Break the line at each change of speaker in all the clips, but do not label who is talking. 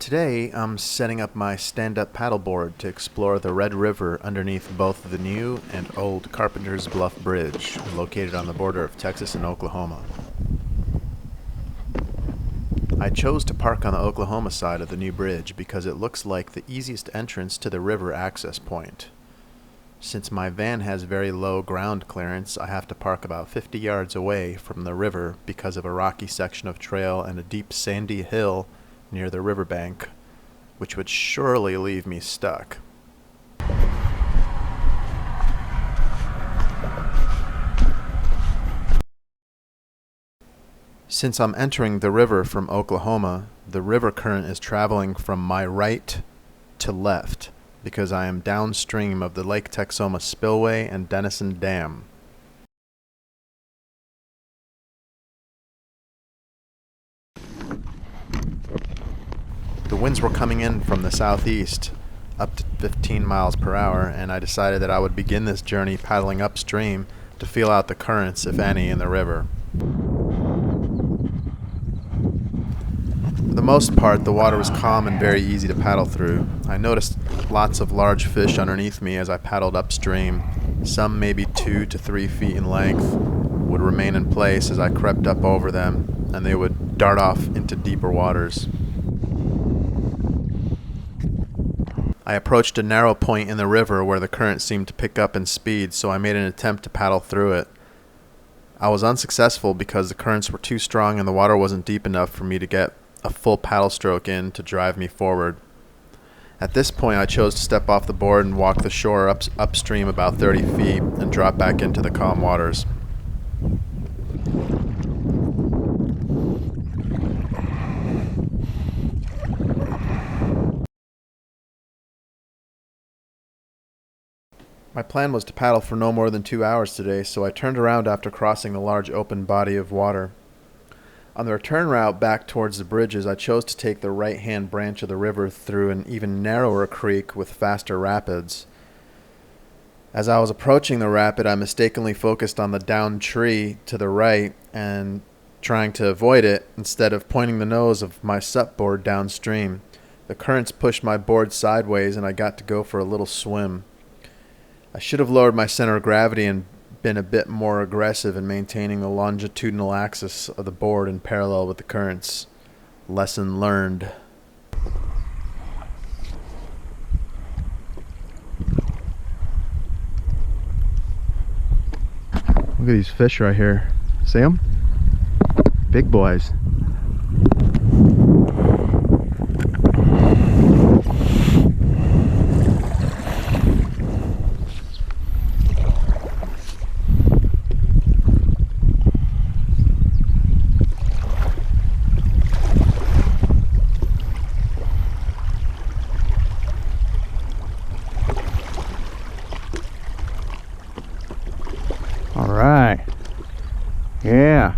Today, I'm setting up my stand-up paddleboard to explore the Red River underneath both the new and old Carpenters Bluff Bridge, located on the border of Texas and Oklahoma. I chose to park on the Oklahoma side of the new bridge because it looks like the easiest entrance to the river access point. Since my van has very low ground clearance, I have to park about 50 yards away from the river because of a rocky section of trail and a deep sandy hill near the riverbank, which would surely leave me stuck. Since I'm entering the river from Oklahoma, the river current is traveling from my right to left because I am downstream of the Lake Texoma Spillway and Denison Dam. The winds were coming in from the southeast, up to 15 miles per hour, and I decided that I would begin this journey paddling upstream to feel out the currents, if any, in the river. For the most part, the water was calm and very easy to paddle through. I noticed lots of large fish underneath me as I paddled upstream. Some maybe 2 to 3 feet in length would remain in place as I crept up over them, and they would dart off into deeper waters. I approached a narrow point in the river where the current seemed to pick up in speed, so I made an attempt to paddle through it. I was unsuccessful because the currents were too strong and the water wasn't deep enough for me to get a full paddle stroke in to drive me forward. At this point, I chose to step off the board and walk the shore upstream about 30 feet and drop back into the calm waters. My plan was to paddle for no more than 2 hours today, so I turned around after crossing the large open body of water. On the return route back towards the bridges, I chose to take the right-hand branch of the river through an even narrower creek with faster rapids. As I was approaching the rapid, I mistakenly focused on the downed tree to the right and trying to avoid it instead of pointing the nose of my SUP board downstream. The currents pushed my board sideways and I got to go for a little swim. I should have lowered my center of gravity and been a bit more aggressive in maintaining the longitudinal axis of the board in parallel with the currents. Lesson learned. Look at these fish right here. See them? Big boys. All right. Yeah.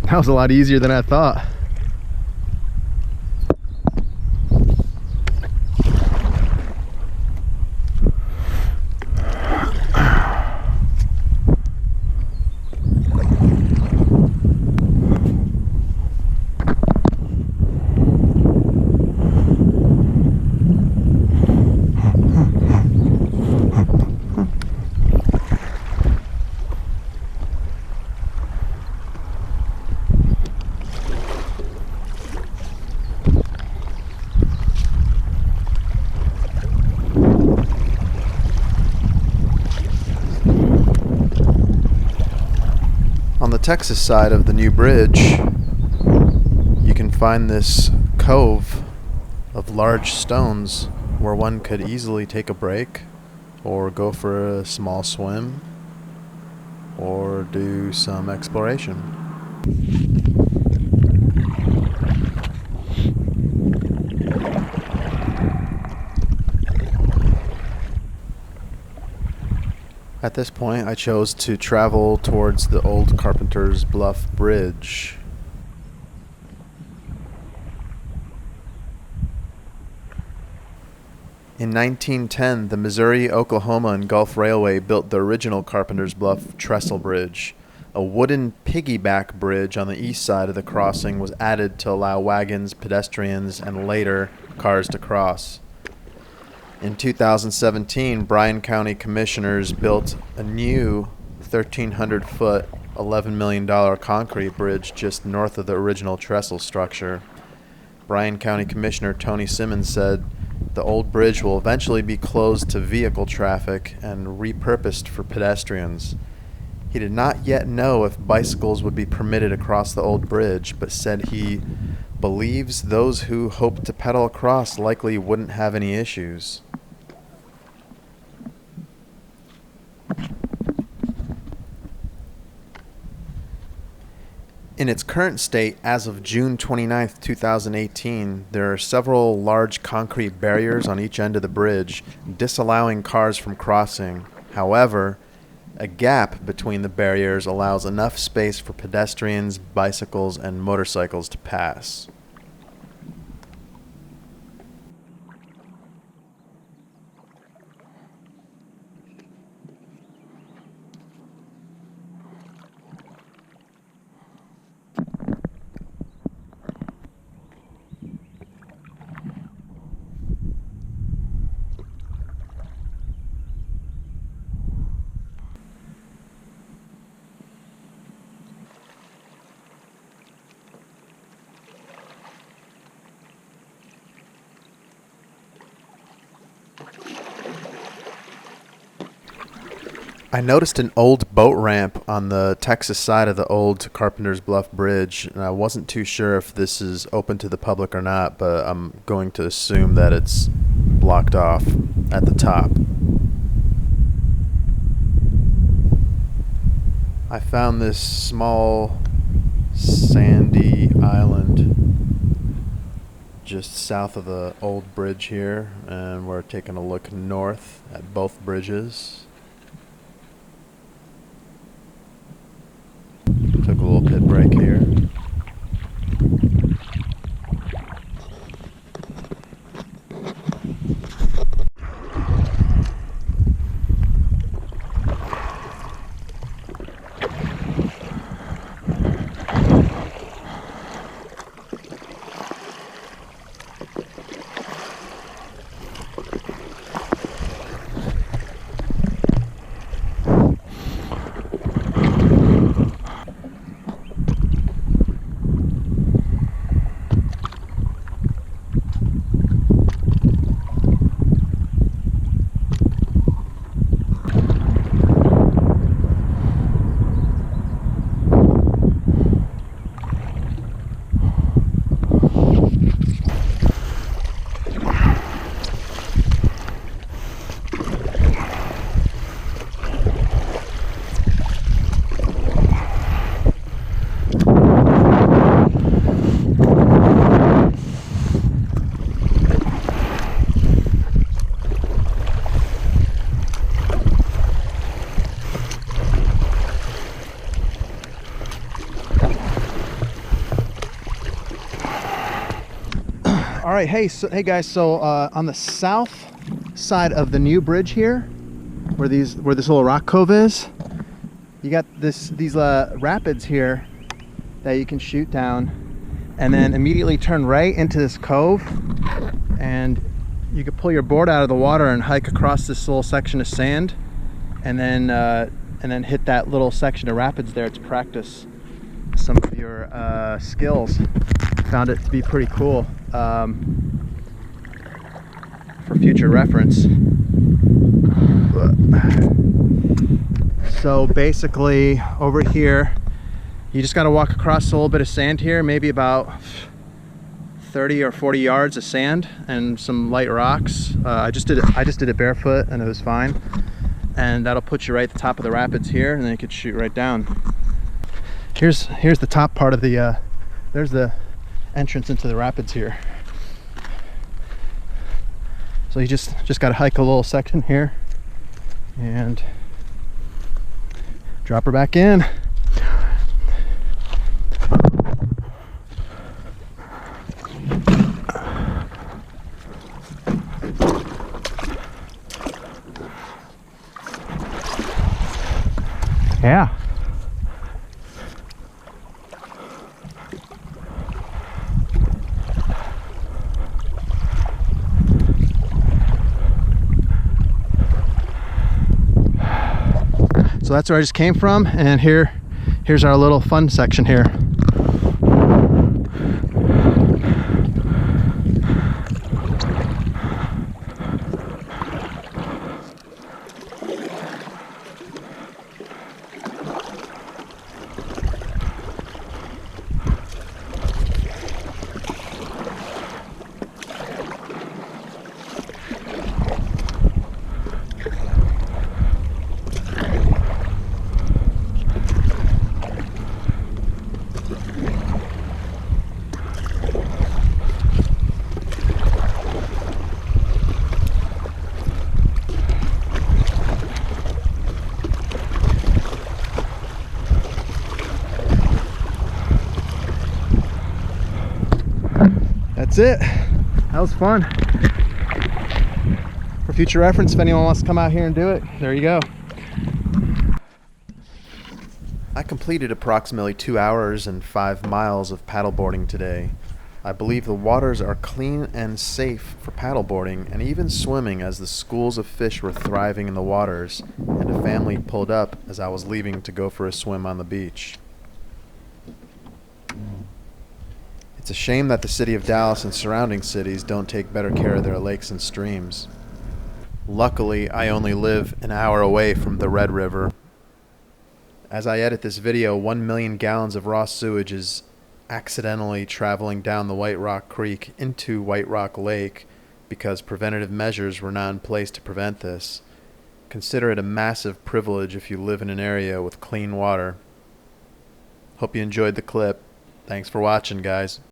That was a lot easier than I thought. On the Texas side of the new bridge, you can find this cove of large stones where one could easily take a break or go for a small swim or do some exploration. At this point, I chose to travel towards the old Carpenters Bluff Bridge. In 1910, the Missouri, Oklahoma, and Gulf Railway built the original Carpenters Bluff Trestle Bridge. A wooden piggyback bridge on the east side of the crossing was added to allow wagons, pedestrians, and later cars to cross. In 2017, Bryan County Commissioners built a new 1,300-foot, $11 million concrete bridge just north of the original trestle structure. Bryan County Commissioner Tony Simmons said the old bridge will eventually be closed to vehicle traffic and repurposed for pedestrians. He did not yet know if bicycles would be permitted across the old bridge, but said he believes those who hope to pedal across likely wouldn't have any issues. In its current state, as of June 29, 2018, there are several large concrete barriers on each end of the bridge, disallowing cars from crossing. However, a gap between the barriers allows enough space for pedestrians, bicycles, and motorcycles to pass. I noticed an old boat ramp on the Texas side of the old Carpenters Bluff Bridge, and I wasn't too sure if this is open to the public or not, but I'm going to assume that it's blocked off at the top. I found this small sandy island just south of the old bridge here, and we're taking a look north at both bridges. Took a little pit break here. All right, hey guys. So on the south side of the new bridge here, where this little rock cove is, you got these rapids here that you can shoot down, and then immediately turn right into this cove, and you could pull your board out of the water and hike across this little section of sand, and then hit that little section of rapids there to practice some of your skills. Found it to be pretty cool for future reference. So basically over here you just got to walk across a little bit of sand here, maybe about 30 or 40 yards of sand and some light rocks. I just did it barefoot and it was fine, and that'll put you right at the top of the rapids here, and then you could shoot right down. Here's the top part of the there's the entrance into the rapids here. So you just got to hike a little section here and drop her back in. So that's where I just came from, and here's our little fun section here. That's it. That was fun. For future reference, if anyone wants to come out here and do it, there you go. I completed approximately 2 hours and 5 miles of paddleboarding today. I believe the waters are clean and safe for paddleboarding and even swimming, as the schools of fish were thriving in the waters, and a family pulled up as I was leaving to go for a swim on the beach. It's a shame that the city of Dallas and surrounding cities don't take better care of their lakes and streams. Luckily, I only live an hour away from the Red River. As I edit this video, 1 million gallons of raw sewage is accidentally traveling down the White Rock Creek into White Rock Lake because preventative measures were not in place to prevent this. Consider it a massive privilege if you live in an area with clean water. Hope you enjoyed the clip. Thanks for watching, guys.